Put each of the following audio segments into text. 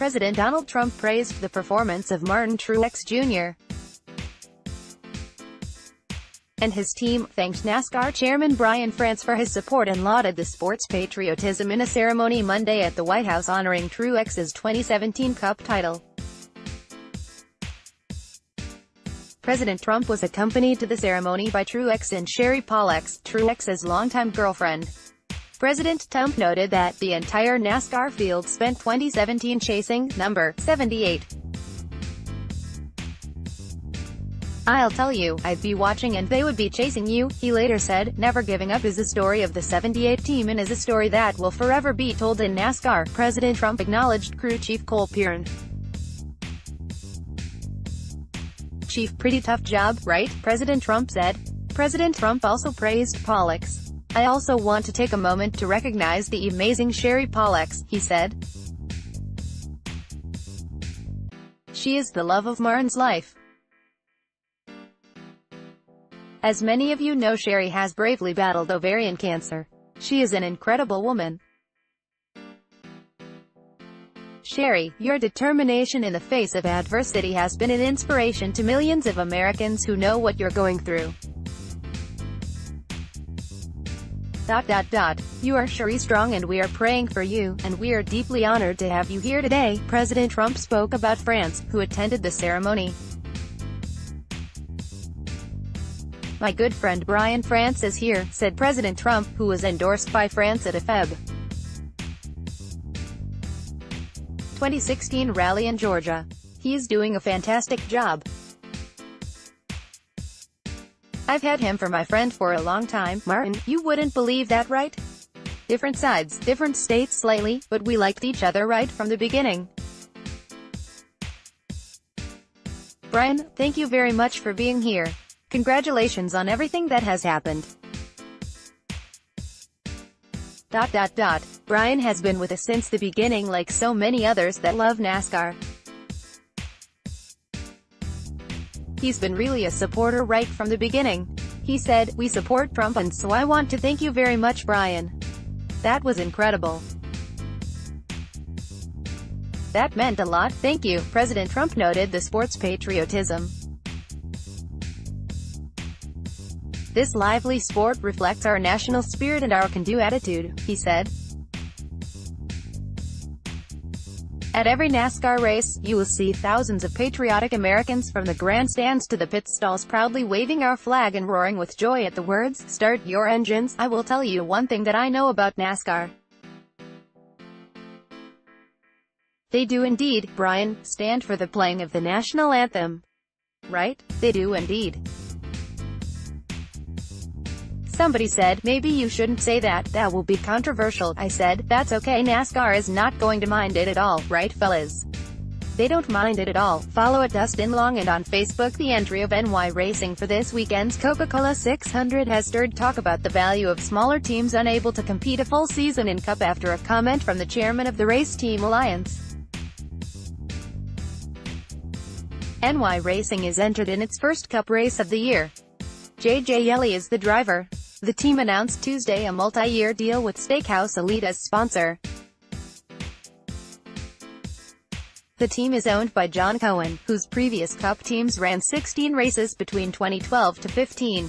President Donald Trump praised the performance of Martin Truex Jr. and his team, thanked NASCAR Chairman Brian France for his support and lauded the sport's patriotism in a ceremony Monday at the White House honoring Truex's 2017 Cup title. President Trump was accompanied to the ceremony by Truex and Sherry Pollex, Truex's longtime girlfriend. President Tump noted that the entire NASCAR field spent 2017 chasing number 78. "I'll tell you, I'd be watching and they would be chasing you," he later said. "Never giving up is the story of the 78 team and is a story that will forever be told in NASCAR." President Trump acknowledged crew chief Cole Pearn. "Chief, pretty tough job, right?" President Trump said. President Trump also praised Pollex. "I also want to take a moment to recognize the amazing Sherry Pollex," he said. "She is the love of Martin's life. As many of you know, Sherry has bravely battled ovarian cancer. She is an incredible woman. Sherry, your determination in the face of adversity has been an inspiration to millions of Americans who know what you're going through. You are Sherry strong and we are praying for you, and we are deeply honored to have you here today." President Trump spoke about France, who attended the ceremony. "My good friend Brian France is here," said President Trump, who was endorsed by France at a Feb. 2016 rally in Georgia. "He's doing a fantastic job. I've had him for my friend for a long time." "Martin, you wouldn't believe that, right? Different sides, different states slightly, but we liked each other right from the beginning." "Brian, thank you very much for being here. Congratulations on everything that has happened." Brian has been with us since the beginning, like so many others that love NASCAR. He's been really a supporter right from the beginning. He said, "We support Trump and so I want to thank you very much, Brian. That was incredible. That meant a lot, thank you." President Trump noted the sport's patriotism. "This lively sport reflects our national spirit and our can-do attitude," he said. "At every NASCAR race, you will see thousands of patriotic Americans from the grandstands to the pit stalls proudly waving our flag and roaring with joy at the words, 'Start your engines.' I will tell you one thing that I know about NASCAR. They do indeed, Brian, stand for the playing of the national anthem. Right? They do indeed." Somebody said, "Maybe you shouldn't say that, that will be controversial." I said, "That's okay, NASCAR is not going to mind it at all, right fellas? They don't mind it at all." Follow at Dustin Long and on Facebook. The entry of NY Racing for this weekend's Coca-Cola 600 has stirred talk about the value of smaller teams unable to compete a full season in Cup after a comment from the chairman of the Race Team Alliance. NY Racing is entered in its first Cup race of the year. J.J. Yeley is the driver. The team announced Tuesday a multi-year deal with Steakhouse Elite as sponsor. The team is owned by John Cohen, whose previous Cup teams ran 16 races between 2012 to 15.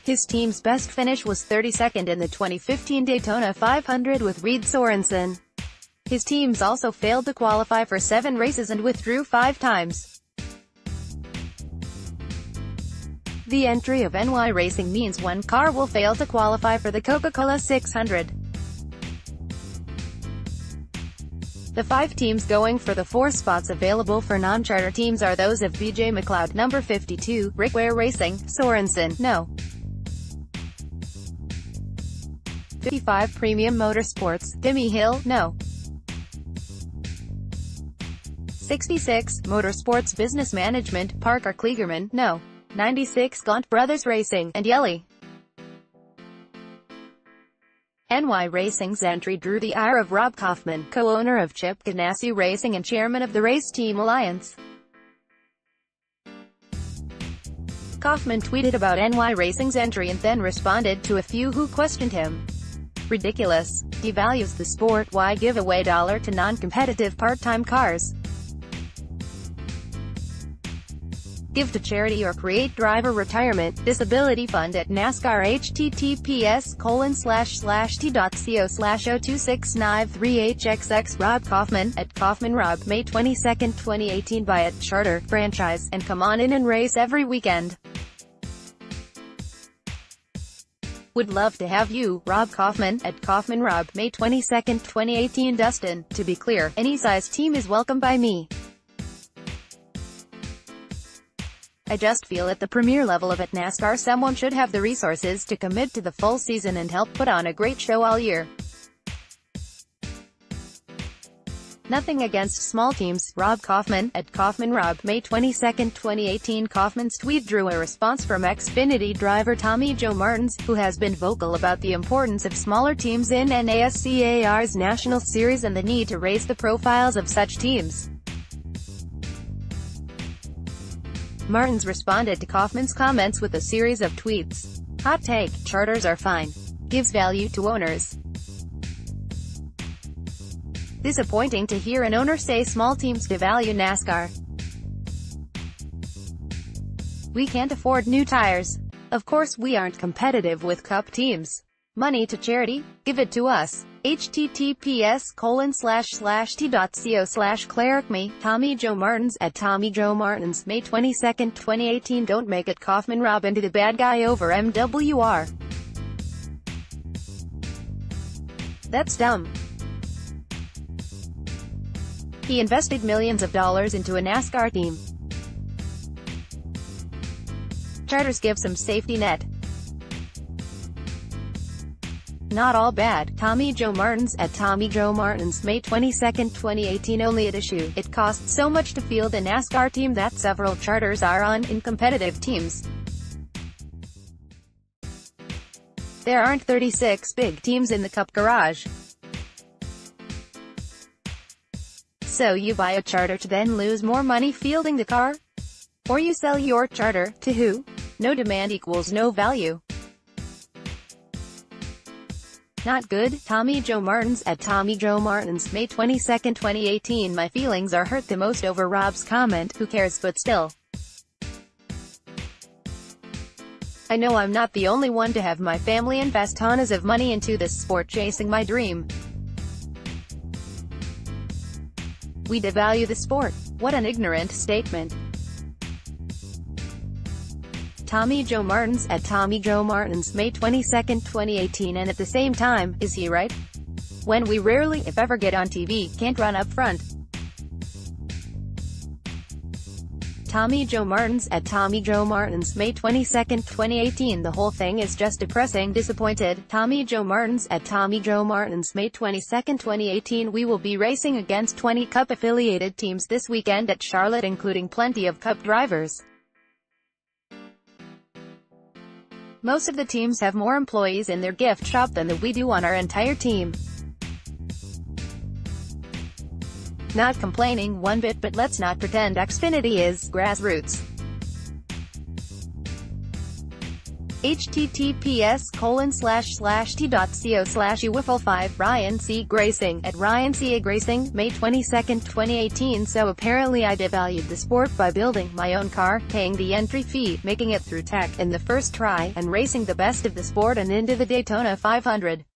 His team's best finish was 32nd in the 2015 Daytona 500 with Reed Sorensen. His teams also failed to qualify for 7 races and withdrew 5 times. The entry of NY Racing means one car will fail to qualify for the Coca-Cola 600. The 5 teams going for the 4 spots available for non-charter teams are those of BJ McLeod, number 52, Rick Ware Racing, Sorensen, No. 55 Premium Motorsports, Timmy Hill, No. 66 Motorsports Business Management, Parker Kligerman, No. 96 Gaunt Brothers Racing, and Yeley. NY Racing's entry drew the ire of Rob Kaufman, co-owner of Chip Ganassi Racing and chairman of the Race Team Alliance. Kaufman tweeted about NY Racing's entry and then responded to a few who questioned him. Ridiculous. Devalues the sport. Why give away $1 to non-competitive part-time cars? Give to charity or create driver retirement, disability fund at NASCAR. https://t.co/02693HXX. Rob Kaufman, at Kaufman Rob, May 22, 2018. Buy it, charter, franchise, and come on in and race every weekend. Would love to have you, Rob Kaufman, at Kaufman Rob, May 22, 2018. Dustin, to be clear, any size team is welcome by me. I just feel at the premier level of NASCAR someone should have the resources to commit to the full season and help put on a great show all year. Nothing against small teams. Rob Kaufman, at Kaufman Rob, May 22, 2018. Kaufman's tweet drew a response from Xfinity driver Tommy Joe Martins, who has been vocal about the importance of smaller teams in NASCAR's National Series and the need to raise the profiles of such teams. Martins responded to Kaufman's comments with a series of tweets. Hot take: charters are fine. Gives value to owners. Disappointing to hear an owner say small teams devalue NASCAR. We can't afford new tires. Of course we aren't competitive with Cup teams. Money to charity? Give it to us. https://t.co/clericme, Tommy Joe Martins, at Tommy Joe Martins, May 22, 2018. Don't make it Kaufman Rob into the bad guy over MWR. That's dumb. He invested millions of dollars into a NASCAR team. Charters give some safety net. Not all bad. Tommy Joe Martins, at Tommy Joe Martins, May 22, 2018. Only at issue: it costs so much to field a NASCAR team that several charters are on in competitive teams. There aren't 36 big teams in the Cup garage. So you buy a charter to then lose more money fielding the car? Or you sell your charter, to who? No demand equals no value. Not good. Tommy Joe Martins, at Tommy Joe Martins, May 22, 2018. My feelings are hurt the most over Rob's comment. Who cares, but still. I know I'm not the only one to have my family invest tons of money into this sport chasing my dream. We devalue the sport. What an ignorant statement. Tommy Joe Martins, at Tommy Joe Martins, May 22, 2018. And at the same time, is he right? When we rarely, if ever, get on TV, can't run up front. Tommy Joe Martins, at Tommy Joe Martins, May 22, 2018. The whole thing is just depressing. Disappointed. Tommy Joe Martins, at Tommy Joe Martins, May 22, 2018. We will be racing against 20 Cup-affiliated teams this weekend at Charlotte, including plenty of Cup drivers. Most of the teams have more employees in their gift shop than we do on our entire team. Not complaining one bit, but let's not pretend Xfinity is grassroots. https://t.co/uwiffle5 Ryan C. Gracing, at Ryan C. A. Gracing, May 22, 2018. So apparently I devalued the sport by building my own car, paying the entry fee, making it through tech in the first try, and racing the best of the sport and into the Daytona 500.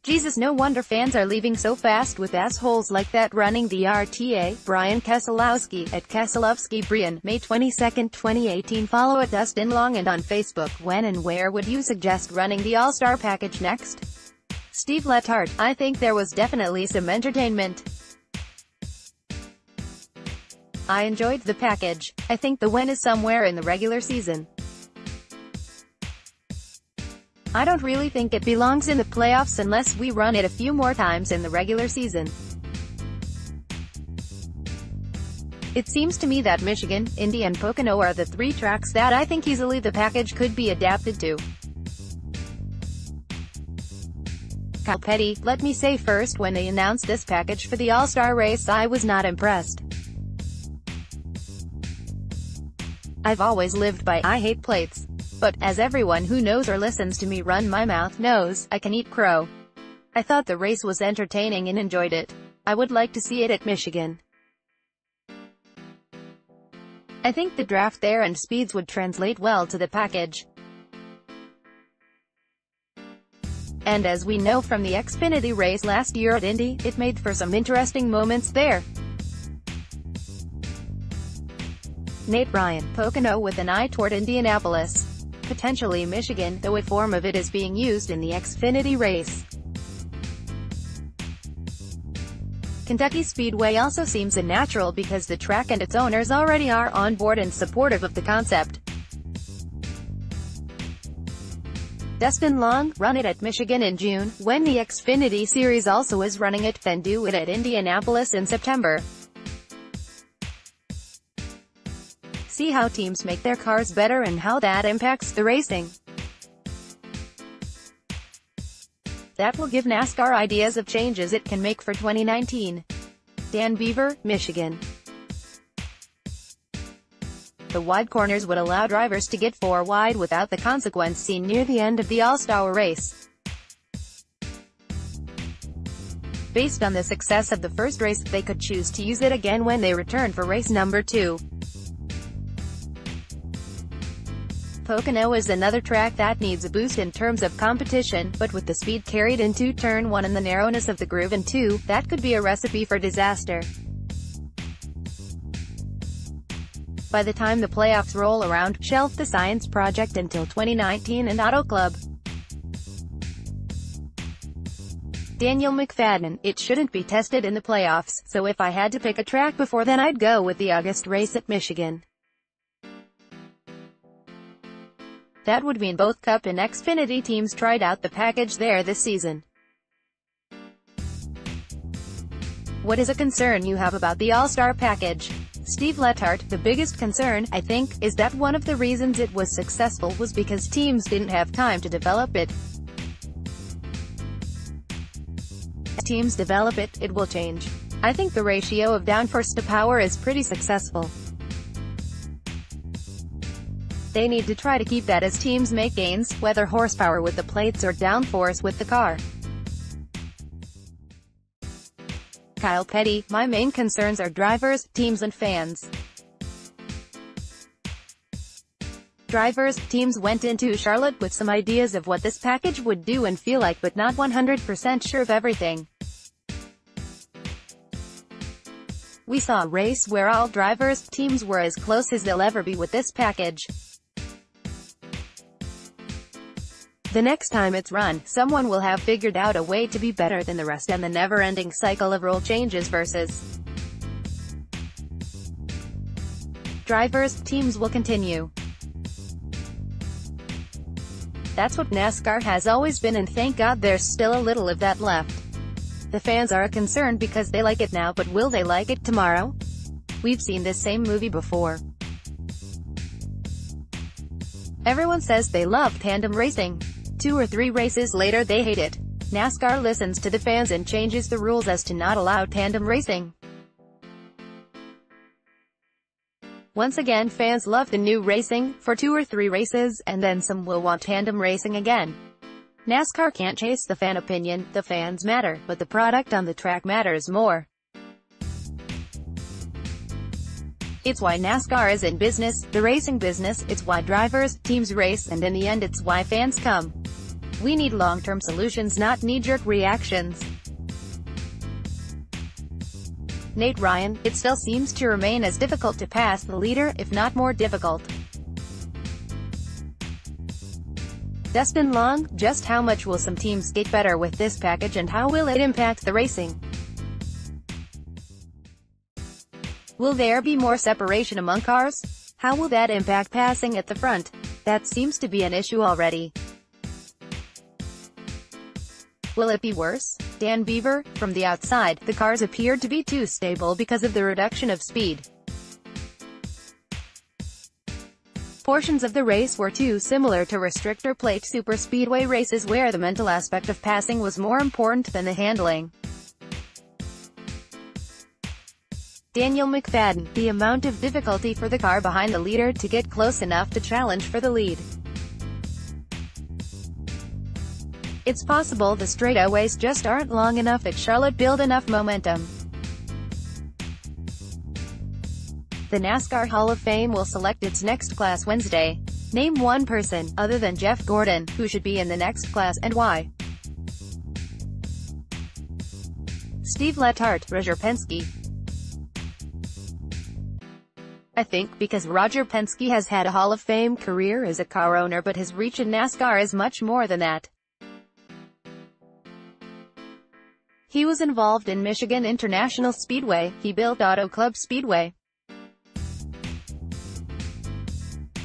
Jesus, no wonder fans are leaving so fast with assholes like that running the RTA. Brian Keselowski, at Keselowski Brian, May 22, 2018. Follow at Dustin Long and on Facebook. When and where would you suggest running the All-Star package next? Steve Letarte, I think there was definitely some entertainment. I enjoyed the package. I think the win is somewhere in the regular season. I don't really think it belongs in the playoffs unless we run it a few more times in the regular season. It seems to me that Michigan, Indy and Pocono are the three tracks that I think easily the package could be adapted to. Kyle Petty, let me say first, when they announced this package for the All-Star race, I was not impressed. I've always lived by, I hate plates. But, as everyone who knows or listens to me run my mouth knows, I can eat crow. I thought the race was entertaining and enjoyed it. I would like to see it at Michigan. I think the draft there and speeds would translate well to the package. And as we know from the Xfinity race last year at Indy, it made for some interesting moments there. Nate Ryan, Pocono with an eye toward Indianapolis. Potentially Michigan, though a form of it is being used in the Xfinity race. Kentucky Speedway also seems a natural because the track and its owners already are on board and supportive of the concept. Dustin Long, run it at Michigan in June, when the Xfinity Series also is running it, then do it at Indianapolis in September. See how teams make their cars better and how that impacts the racing. That will give NASCAR ideas of changes it can make for 2019. Dan Beaver, Michigan. The wide corners would allow drivers to get 4 wide without the consequence seen near the end of the All-Star race. Based on the success of the first race, they could choose to use it again when they return for race number 2. Pocono is another track that needs a boost in terms of competition, but with the speed carried into Turn 1 and the narrowness of the groove in 2, that could be a recipe for disaster. By the time the playoffs roll around, shelf the science project until 2019 and Auto Club. Daniel McFadden, it shouldn't be tested in the playoffs, so if I had to pick a track before then I'd go with the August race at Michigan. That would mean both Cup and Xfinity teams tried out the package there this season. What is a concern you have about the All-Star package? Steve Letarte, the biggest concern, I think, is that one of the reasons it was successful was because teams didn't have time to develop it. As teams develop it, it will change. I think the ratio of downforce to power is pretty successful. They need to try to keep that as teams make gains, whether horsepower with the plates or downforce with the car. Kyle Petty, my main concerns are drivers, teams and fans. Drivers, teams went into Charlotte with some ideas of what this package would do and feel like but not 100% sure of everything. We saw a race where all drivers, teams were as close as they'll ever be with this package. The next time it's run, someone will have figured out a way to be better than the rest and the never-ending cycle of rule changes versus drivers, teams will continue. That's what NASCAR has always been and thank God there's still a little of that left. The fans are concerned because they like it now, but will they like it tomorrow? We've seen this same movie before. Everyone says they love tandem racing. 2 or 3 races later they hate it. NASCAR listens to the fans and changes the rules as to not allow tandem racing. Once again fans love the new racing, for 2 or 3 races, and then some will want tandem racing again. NASCAR can't chase the fan opinion, the fans matter, but the product on the track matters more. It's why NASCAR is in business, the racing business, it's why drivers, teams race, and in the end it's why fans come. We need long-term solutions, not knee-jerk reactions. Nate Ryan, it still seems to remain as difficult to pass the leader, if not more difficult. Dustin Long, just how much will some teams get better with this package and how will it impact the racing? Will there be more separation among cars? How will that impact passing at the front? That seems to be an issue already. Will it be worse? Dan Beaver, from the outside, the cars appeared to be too stable because of the reduction of speed. Portions of the race were too similar to restrictor plate superspeedway races where the mental aspect of passing was more important than the handling. Daniel McFadden, the amount of difficulty for the car behind the leader to get close enough to challenge for the lead. It's possible the straightaways just aren't long enough at Charlotte build enough momentum. The NASCAR Hall of Fame will select its next class Wednesday. Name one person, other than Jeff Gordon, who should be in the next class, and why. Steve Letarte, Roger Penske. I think because Roger Penske has had a Hall of Fame career as a car owner, but his reach in NASCAR is much more than that. He was involved in Michigan International Speedway, he built Auto Club Speedway.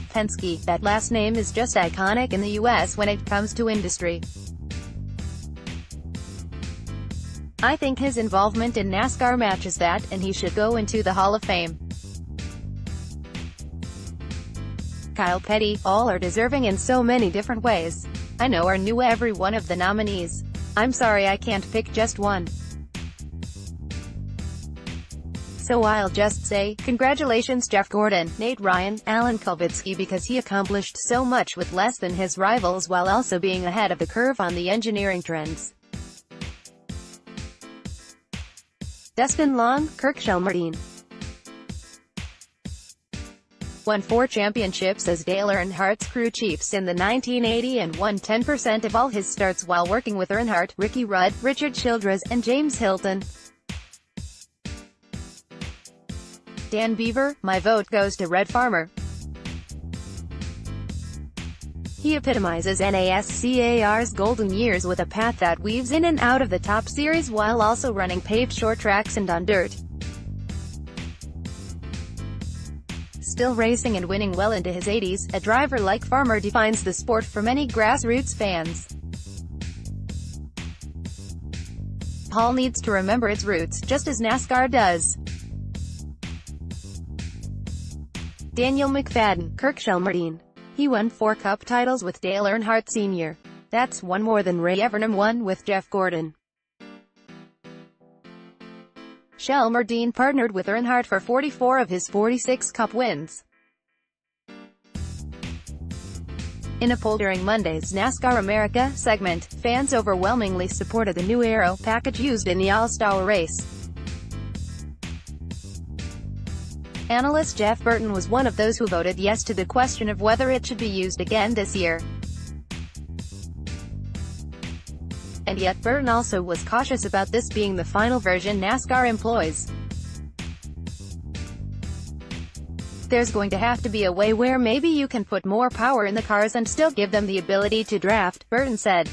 Penske, that last name is just iconic in the US when it comes to industry. I think his involvement in NASCAR matches that, and he should go into the Hall of Fame. Kyle Petty, all are deserving in so many different ways. I know or knew every one of the nominees. I'm sorry I can't pick just one. So I'll just say, congratulations Jeff Gordon, Nate Ryan, Alan Kulvitsky, because he accomplished so much with less than his rivals while also being ahead of the curve on the engineering trends. Dustin Long, Kirk Shelmerdine. Won 4 championships as Dale Earnhardt's crew chiefs in the 1980 and won 10% of all his starts while working with Earnhardt, Ricky Rudd, Richard Childress, and James Hilton. Dan Beaver, my vote goes to Red Farmer. He epitomizes NASCAR's golden years with a path that weaves in and out of the top series while also running paved short tracks and on dirt. Still racing and winning well into his 80s, a driver like Farmer defines the sport for many grassroots fans. Paul needs to remember its roots, just as NASCAR does. Daniel McFadden, Kirk Shelmerdine. He won 4 Cup titles with Dale Earnhardt Sr. That's one more than Ray Evernham won with Jeff Gordon. Shelmerdine partnered with Earnhardt for 44 of his 46 Cup wins. In a poll during Monday's NASCAR America segment, fans overwhelmingly supported the new aero package used in the All-Star race. Analyst Jeff Burton was one of those who voted yes to the question of whether it should be used again this year. And yet Burton also was cautious about this being the final version NASCAR employs. There's going to have to be a way where maybe you can put more power in the cars and still give them the ability to draft, Burton said.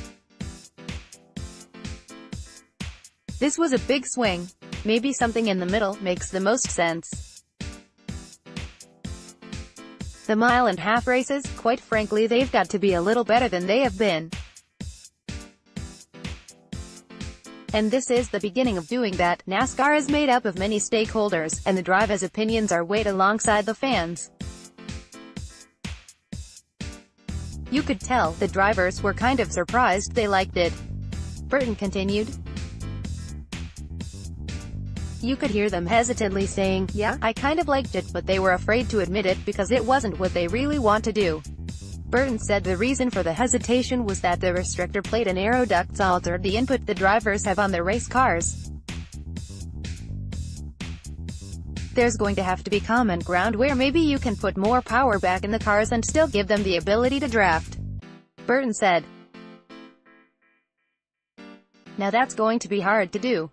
This was a big swing. Maybe something in the middle makes the most sense. The mile-and-a-half races, quite frankly, they've got to be a little better than they have been. And this is the beginning of doing that. NASCAR is made up of many stakeholders, and the drivers' opinions are weighed alongside the fans. You could tell the drivers were kind of surprised they liked it. Burton continued. You could hear them hesitantly saying, yeah, I kind of liked it, but they were afraid to admit it because it wasn't what they really want to do. Burton said the reason for the hesitation was that the restrictor plate and aero ducts altered the input the drivers have on their race cars. There's going to have to be common ground where maybe you can put more power back in the cars and still give them the ability to draft, Burton said. Now that's going to be hard to do.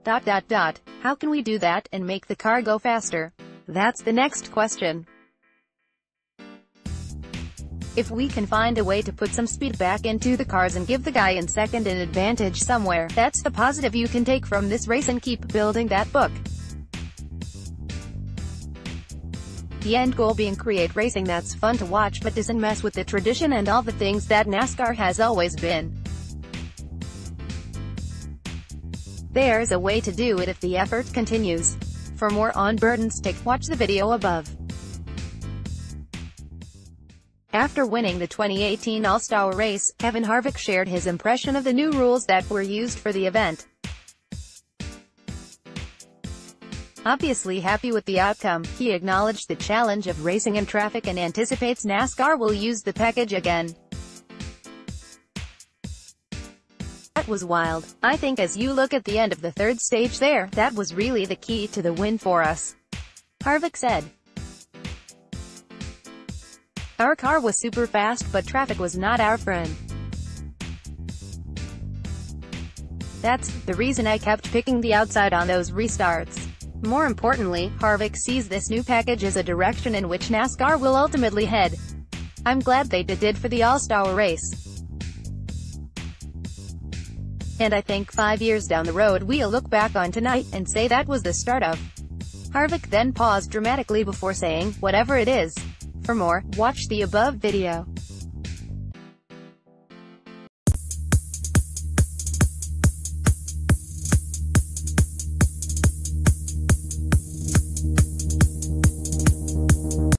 How can we do that, and make the car go faster? That's the next question. If we can find a way to put some speed back into the cars and give the guy in second an advantage somewhere, that's the positive you can take from this race and keep building that book. The end goal being create racing that's fun to watch but doesn't mess with the tradition and all the things that NASCAR has always been. There's a way to do it if the effort continues. For more on Burton's take, watch the video above. After winning the 2018 All-Star race, Kevin Harvick shared his impression of the new rules that were used for the event. Obviously happy with the outcome, he acknowledged the challenge of racing in traffic and anticipates NASCAR will use the package again. was wild. I think as you look at the end of the third stage there, that was really the key to the win for us," Harvick said. "Our car was super fast, but traffic was not our friend. That's the reason I kept picking the outside on those restarts." More importantly, Harvick sees this new package as a direction in which NASCAR will ultimately head. "I'm glad they did for the All-Star race. And I think 5 years down the road we'll look back on tonight and say that was the start of." Harvick then paused dramatically before saying, "Whatever it is." For more, watch the above video.